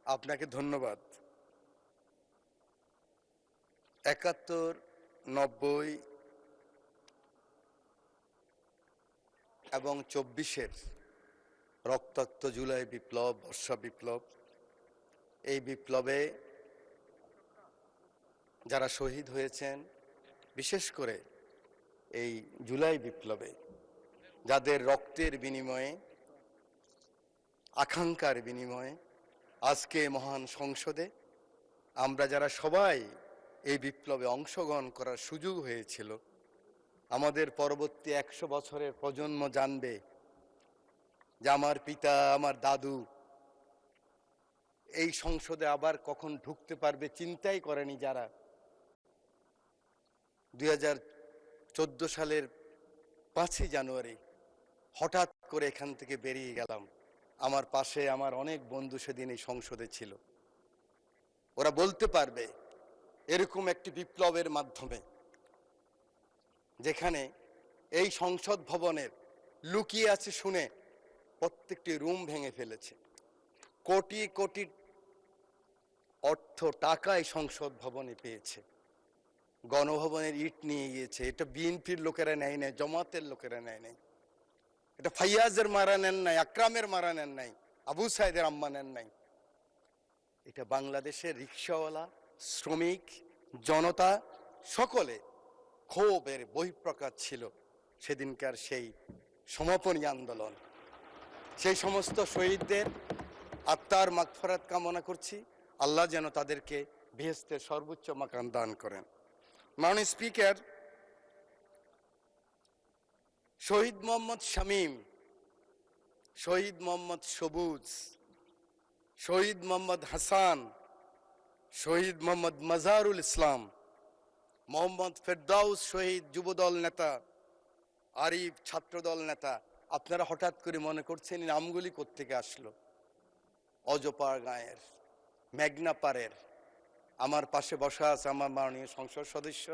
আপনাকে ধন্যবাদ। ৭১, ৯০ এবং ২৪-এর রক্তাক্ত জুলাই বিপ্লব, বর্ষা বিপ্লব, এই বিপ্লবে যারা শহীদ হয়েছেন, বিশেষ করে এই জুলাই বিপ্লবে যাদের রক্তের বিনিময়ে, আকাঙ্ক্ষার বিনিময়ে আজকে মহান সংসদে আমরা যারা সবাই এই বিপ্লবে অংশগ্রহণ করার সুযোগ হয়েছিল, আমাদের পরবর্তী ১০০ বছরের প্রজন্ম জানবে যে আমার পিতা, আমার দাদু এই সংসদে আবার কখন ঢুকতে পারবে চিন্তাই করেনি যারা। ২০১৪ সালের ৫ই জানুয়ারি হঠাৎ করে এখান থেকে বেরিয়ে গেলাম। আমার পাশে আমার অনেক বন্ধু সেদিন এই সংসদে ছিল। ওরা বলতে পারবে এরকম একটি বিপ্লবের মাধ্যমে, যেখানে এই সংসদ ভবনের লুকিয়ে আছে শুনে প্রত্যেকটি রুম ভেঙে ফেলেছে, কোটি কোটি অর্থ টাকা এই সংসদ ভবনে পেয়েছে, গণভবনের ইট নিয়ে গিয়েছে। এটা বিএনপির লোকেরা নেয় নাই, জামাতের লোকেরা নেয় নাই, এটা ফাইয়াজের মারা নেন নাই, আকরামের মারা নেন নাই, আবু সাইদের আম্মা নেন নাই। এটা বাংলাদেশের রিক্সাওয়ালা, শ্রমিক, জনতা সকলে ক্ষোভের বহিঃপ্রকাশ ছিল সেদিনকার সেই সমাপনী আন্দোলন। সেই সমস্ত শহীদদের আত্মার মাগফিরাত কামনা করছি। আল্লাহ যেন তাদেরকে বেহেশতের সর্বোচ্চ মাকাম দান করেন। মাননীয় স্পিকার, শহীদ মোহাম্মদ শামীম, শহীদ মোহাম্মদ সবুজ, শহীদ মোহাম্মদ হাসান, শহীদ মোহাম্মদ মাজারুল ইসলাম, মোহাম্মদ ফেরদাউস শহীদ যুবদল নেতা, আরিফ ছাত্রদল নেতা, আপনারা হঠাৎ করে মনে করছেন এই নামগুলি কোত্থেকে আসলো? অজপাড় গাঁয়ের, মেঘনাপাড়ের। আমার পাশে বসা আছে আমার মাননীয় সংসদ সদস্য,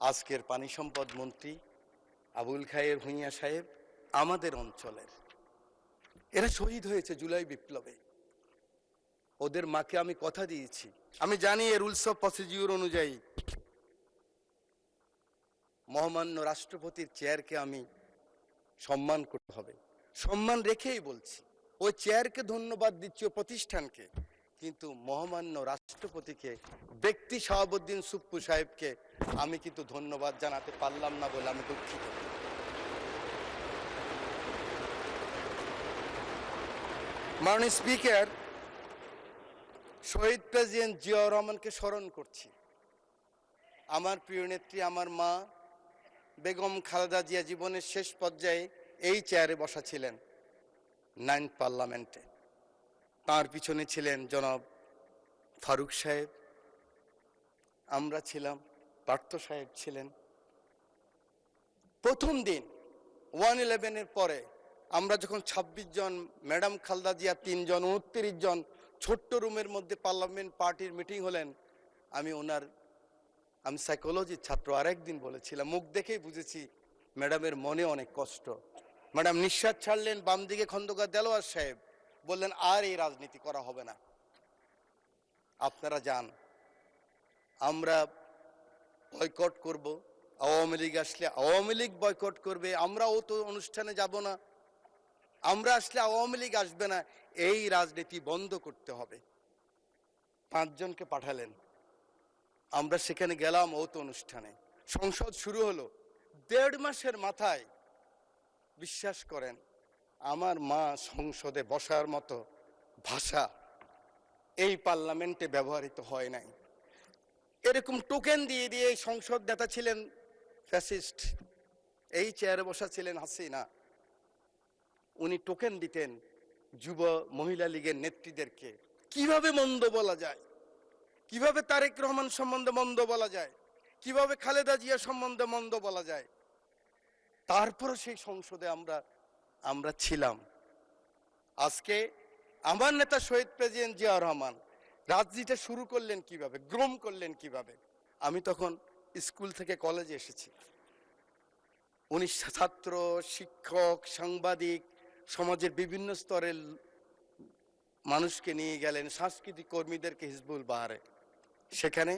আজকের পানি সম্পদ মন্ত্রী আবুল খায়ের ভূঁইয়া সাহেব, আমাদের অঞ্চলের। এরা শহীদ হয়েছে জুলাই বিপ্লবে। ওদের মাকে আমি কথা দিয়েছি, আমি জানি এর রুলস অফ প্রসিডিউর অনুযায়ী মহামান্য রাষ্ট্রপতির চেয়ারকে আমি সম্মান করতে হবে, সম্মান রেখেই বলছি। ওই চেয়ারকে ধন্যবাদ দিচ্ছি, ও প্রতিষ্ঠানকে, কিন্তু মহামান্য রাষ্ট্রপতিকে, ব্যক্তি শাহাবুদ্দিন সুপ্পু সাহেবকে আমি কিন্তু ধন্যবাদ জানাতে পারলাম না বলে আমি দুঃখিত। মাননীয় স্পিকার, শহীদ প্রেসিডেন্ট জিয়াউর রহমানকে স্মরণ করছি। আমার প্রিয় নেত্রী, আমার মা বেগম খালেদা জিয়া জীবনের শেষ পর্যায়ে এই চেয়ারে বসা ছিলেন 9th পার্লামেন্টে। তার পিছনে ছিলেন জনাব ফারুক সাহেব, আমরা ছিলাম, পার্থ সাহেব ছিলেন। প্রথম দিন 1/11-এর পরে আমরা যখন 26 জন, ম্যাডাম খালেদা জিয়া 3 জন, 29 জন ছোট্ট রুমের মধ্যে পার্লামেন্ট পার্টির মিটিং হলেন, আমি সাইকোলজির ছাত্র, আরেকদিন বলেছিলাম, মুখ দেখেই বুঝেছি ম্যাডামের মনে অনেক কষ্ট। ম্যাডাম নিঃশ্বাস ছাড়লেন, বাম দিকে খন্দকার দেলোয়ার সাহেব বললেন আর এই রাজনীতি করা হবে না, আপনারা যান, আমরা বয়কট করব। আওয়ামী লীগ আসলে আওয়ামী লীগ বয়কট করবে, আমরাও তো অনুষ্ঠানে যাব না, আমরা আসলে আওয়ামী লীগ আসবে না, এই রাজনীতি বন্ধ করতে হবে। 5 জনকে পাঠালেন, আমরা সেখানে গেলাম ও তো অনুষ্ঠানে। সংসদ শুরু হলো, 1.5 মাসের মাথায় বিশ্বাস করেন আমার মা সংসদে বসার মতো ভাষা এই পার্লামেন্টে ব্যবহৃত হয় নাই। এরকম টোকেন দিয়ে দিয়ে এই সংসদ নেতা ছিলেন ফ্যাসিস্ট, এই চেয়ারে বসা ছিলেন হাসিনা। উনি টোকেন দিতেন যুব মহিলা লীগের নেত্রীদেরকে। কিভাবে মন্দ বলা যায়, কিভাবে তারেক রহমান সম্বন্ধে মন্দ বলা যায়, কিভাবে খালেদা জিয়া সম্বন্ধে মন্দ বলা যায়। তারপরে সেই সংসদে আমরা ছিলাম। আজকে আমার নেতা শহীদ প্রেসিডেন্ট জিয়াউর রহমান রাজনীতিটা শুরু করলেন কিভাবে, গ্রোম করলেন কিভাবে। আমি তখন স্কুল থেকে কলেজে এসেছি। উনি ছাত্র, শিক্ষক, সাংবাদিক, সমাজের বিভিন্ন স্তরের মানুষকে নিয়ে গেলেন, সাংস্কৃতিক কর্মীদেরকে হিজবুল বাহারে, সেখানে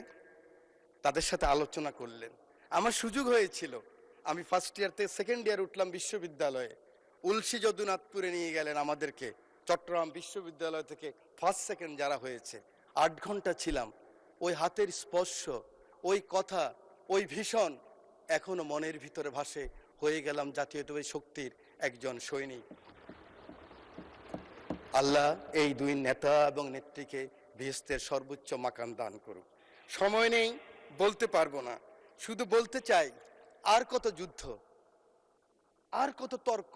তাদের সাথে আলোচনা করলেন। আমার সুযোগ হয়েছিল, আমি ফার্স্ট ইয়ার থেকে সেকেন্ড ইয়ার উঠলাম বিশ্ববিদ্যালয়ে, উলসি যদুনাথপুরে নিয়ে গেলেন আমাদেরকে, চট্টগ্রাম বিশ্ববিদ্যালয় থেকে ফার্স্ট সেকেন্ড যারা হয়েছে, 8 ঘন্টা ছিলাম। ওই হাতের স্পর্শ, ওই কথা, ওই ভীষণ এখনো মনের ভিতরে ভাসে। হয়ে গেলাম জাতীয়তাবাদী শক্তির একজন সৈনিক। আল্লাহ এই দুই নেতা এবং নেত্রীকে বেহেশতের সর্বোচ্চ মাকাম দান করুক। সময় নেই, বলতে পারবো না, শুধু বলতে চাই, আর কত যুদ্ধ, আর কত তর্ক,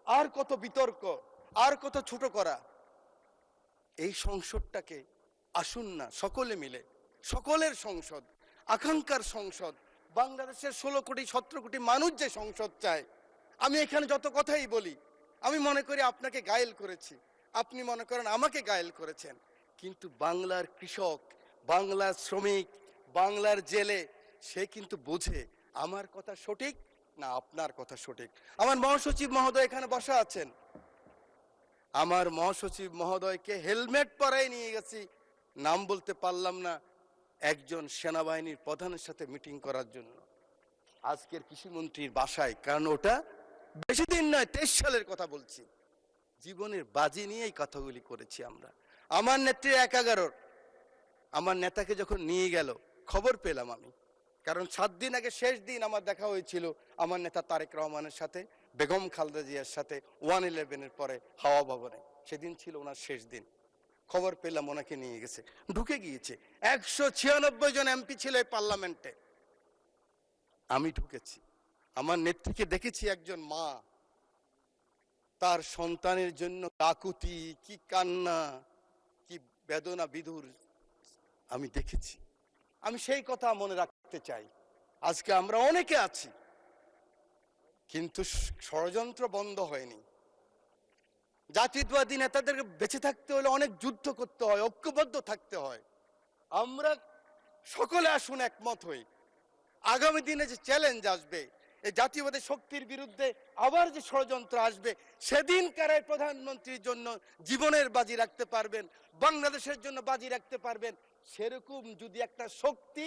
আর কত বিতর্ক, আর কত ছোট করা। এই সংসদটাকে আসুন না সকলে মিলে, সকলের সংসদ, আকাঙ্ক্ষার সংসদ, বাংলাদেশের 16 কোটি 17 কোটি মানুষ যে সংসদ চায়। আমি এখানে যত কথাই বলি, আমি মনে করি আপনাকে ঘায়েল করেছি, আপনি মনে করেন আমাকে ঘায়েল করেছেন, কিন্তু বাংলার কৃষক, বাংলার শ্রমিক, বাংলার জেলে, সে কিন্তু বোঝে আমার কথা সঠিক না আপনার কথা সঠিক। আমার মহাসচিব মহোদয় এখানে বসা আছেন, আমার মহাসচিব মহোদয়কে হেলমেট পরাই নিয়ে গেছি, নাম বলতে পারলাম না, একজন সেনাবাহিনীর প্রধানের সাথে মিটিং করার জন্য আজকের কৃষিমন্ত্রীর বাসায়। কারণ ওটা বেশি দিন নয়, 23 সালের কথা বলছি, জীবনের বাজি নিয়ে এই কথাগুলি করেছি আমরা। আমার নেত্রী 11 আমার নেতাকে যখন নিয়ে গেল, খবর পেলাম আমি, কারণ 7 দিন আগে শেষ দিন আমার দেখা হয়েছিল আমার নেতা তারেক রহমানের সাথে, বেগম খালেদা জিয়ার সাথে 111-এর পরে হাওয়া ভবনে, সেদিন ছিল ওনার শেষ দিন। খবর পেলাম ওনাকে নিয়ে গেছে, ঢুকে গিয়েছে। 196 জন এমপি ছিল এই পার্লামেন্টে, আমি ঢুকেছি। আমার নেত্রীকে দেখেছি, একজন মা তার সন্তানের জন্য কাকুতি, কি কান্না, কি বেদনা বিধুর আমি দেখেছি। আমি সেই কথা মনে রাখতে চাই। আজকে আমরা অনেকে আছি, কিন্তু ষড়যন্ত্র বন্ধ হয়নি। জাতীয়তাবাদী নেতাদেরকে বেঁচে থাকতে হলে অনেক যুদ্ধ করতে হয়, ঐক্যবদ্ধ থাকতে হয়। আমরা সকলে আসুন একমত হই। আগামী দিনে যে চ্যালেঞ্জ আসবে, এই জাতীয়বাদী শক্তির বিরুদ্ধে আবার যে ষড়যন্ত্র আসবে, সেদিন কারাই প্রধানমন্ত্রীর জন্য জীবনের বাজি রাখতে পারবেন, বাংলাদেশের জন্য বাজি রাখতে পারবেন, সেরকম যদি একটা শক্তি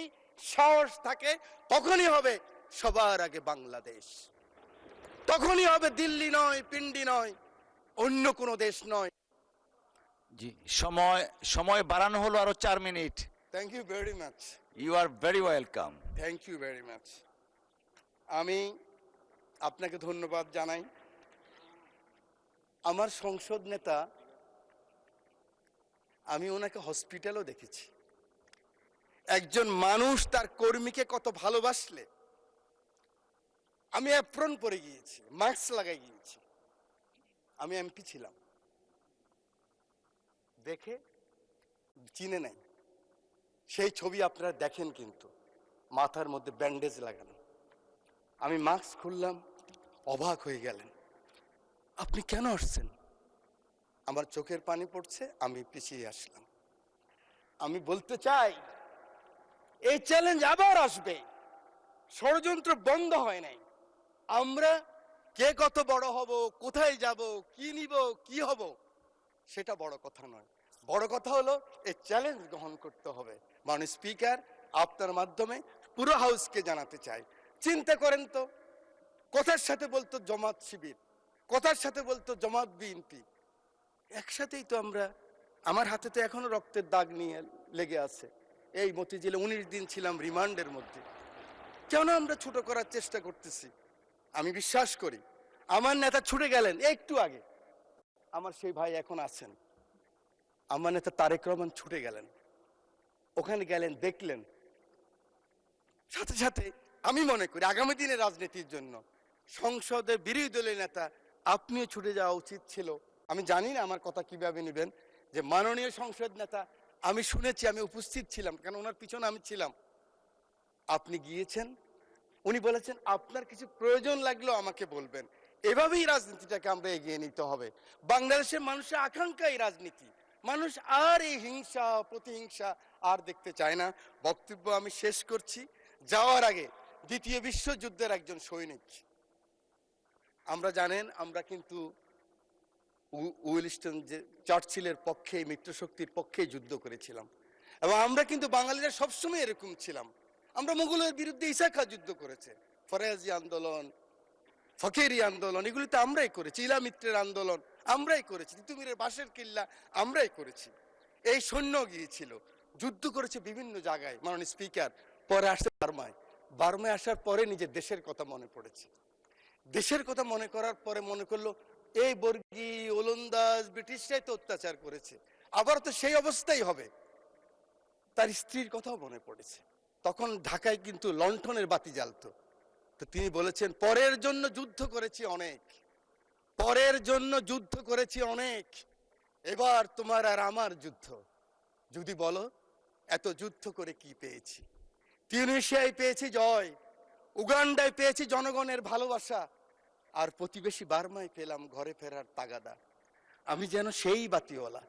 সাহস থাকে, তখনই হবে সবার আগে বাংলাদেশ, তখনই হবে দিল্লি নয়, পিন্ডি নয়, অন্য কোনো দেশ নয়। জি, সময় বাড়ানো হলো আরো 4 minute. Thank you very much. You are very welcome. Thank you very much. আমি আপনাকে ধন্যবাদ জানাই। আমার সংসদ নেতা, আমি ওনাকে হসপিটালও দেখেছি। একজন মানুষ তার কর্মীকে কত ভালোবাসলে, আমি অ্যাপ্রন পরে গিয়েছি, মাস্ক লাগাই গিয়েছি, আমি এমপি ছিলাম, দেখে চিনে নাই। সেই ছবি আপনারা দেখেন, কিন্তু মাথার মধ্যে ব্যান্ডেজ লাগানো। আমি মাস্ক খুললাম, অবাক হয়ে গেলেন, আপনি কেন আসছেন? আমার চোখের পানি পড়ছে, আমি পিছিয়ে আসলাম। আমি বলতে চাই, এই চ্যালেঞ্জ আবার আসবে, ষড়যন্ত্র বন্ধ হয় নাই। আমরা কে কত বড় হব, কোথায় যাব, কি নিব, কি হব, সেটা বড় কথা নয়। বড় কথা হলো এই চ্যালেঞ্জ গ্রহণ করতে হবে। মাননীয় স্পিকার, আপনার মাধ্যমে পুরো হাউসকে জানাতে চাই, চিন্তা করেন তো, কথার সাথে বলতো জামাত শিবির, কথার সাথে বলতো জামাত বিএনপি, একসাথেই তো আমরা। আমার হাতে তো এখনো রক্তের দাগ নিয়ে লেগে আছে। এই মতিঝিলে 19 দিন ছিলাম রিমান্ডের মধ্যে। কেন আমরা ছোট করার চেষ্টা করতেছি? আমি বিশ্বাস করি আমার নেতা ছুটে গেলেন একটু আগে, আমার সেই ভাই এখন আছেন, আমার নেতা তারেক রহমান ছুটে গেলেন, ওখানে গেলেন, দেখলেন, সাথে সাথে আমি মনে করি আগামী দিনের রাজনীতির জন্য সংসদের বিরোধী দলের নেতা আপনিও ছুটে যাওয়া উচিত ছিল। আমি জানি না আমার কথা কিভাবে নেবেন, যে মাননীয় সংসদ নেতা, আমি শুনেছি, আমি উপস্থিত ছিলাম, কারণ ওনার পিছনে আমি ছিলাম, আপনি গিয়েছেন, উনি বলেছেন আপনার কিছু প্রয়োজন লাগলেও আমাকে বলবেন। এভাবেই রাজনীতিটাকে আমরা এগিয়ে নিতে হবে। বাংলাদেশের মানুষের আকাঙ্ক্ষা এই রাজনীতি, মানুষ আর এই হিংসা প্রতিহিংসা আর দেখতে চায় না। বক্তব্য আমি শেষ করছি। যাওয়ার আগে, দ্বিতীয় বিশ্বযুদ্ধের একজন সৈনিক, আমরা জানেন, আমরা কিন্তু উইলস্টন যে চার্চিলের পক্ষে, মিত্রশক্তির পক্ষে যুদ্ধ করেছিলাম। এবং আমরা কিন্তু বাঙালিরা সবসময় এরকম ছিলাম। আমরা মুঘলের বিরুদ্ধে ঈসা খাঁ যুদ্ধ করেছে, ফরাজি আন্দোলন, ফকিরি আন্দোলন, এগুলিতে আমরাই করেছি। ইলা মিত্রের আন্দোলন আমরাই করেছি, তিতুমিরের বাঁশের কিল্লা আমরাই করেছি। এই সৈন্য গিয়েছিল, যুদ্ধ করেছে বিভিন্ন জায়গায় মাননীয় স্পিকার। পরে আসছে বার্মায়। বার্মায় আসার পরে নিজের দেশের কথা মনে পড়েছে। দেশের কথা মনে করার পরে মনে করলো এই বর্গী ওলন্দাজ ব্রিটিশরাই তো অত্যাচার করেছে, আবার তো সেই অবস্থাই হবে। তার স্ত্রীর কথাও মনে পড়েছে। তখন ঢাকায় কিন্তু লণ্ঠনের বাতি জ্বালতো। তো তিনি বলেছেন, পরের জন্য যুদ্ধ করেছি অনেক, পরের জন্য যুদ্ধ করেছি অনেক, এবার তোমার আর আমার যুদ্ধ। যদি বলো এত যুদ্ধ করে কি পেয়েছি? তিউনিসিয়ায় পেয়েছি জয়, উগান্ডায় পেয়েছি জনগণের ভালোবাসা, আর প্রতিবেশী বার্মায় পেলাম ঘরে ফেরার তাগাদা। আমি যেন সেই বাতিওয়ালা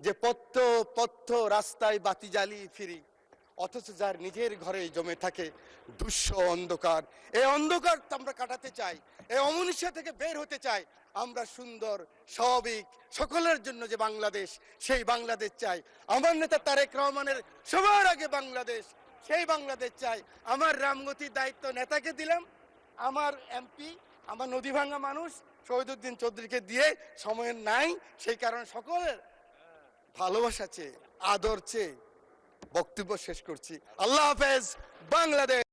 যে পথ্য পথ্য রাস্তায় বাতি জ্বালিয়ে ফিরি, অথচ যার নিজের ঘরে জমে থাকে দুঃস্ব অন্ধকার। এই অন্ধকার আমরা কাটাতে চাই, এই অমনীষা থেকে বের হতে চাই। আমরা সুন্দর স্বাভাবিক সকলের জন্য যে বাংলাদেশ, সেই বাংলাদেশ চাই। আমার নেতা তারেক রহমানের সবার আগে বাংলাদেশ, সেই বাংলাদেশ চাই। আমার রামগতির দায়িত্ব নেতাকে দিলাম, আমার এমপি, আমার নদী ভাঙা মানুষ শহীদুদ্দিন চৌধুরীকে দিয়ে সময় নাই, সেই কারণে সকলের ভালোবাসা চেয়ে, আদর চেয়ে বক্তব্য শেষ করছি। আল্লাহ হাফেজ, বাংলাদেশ।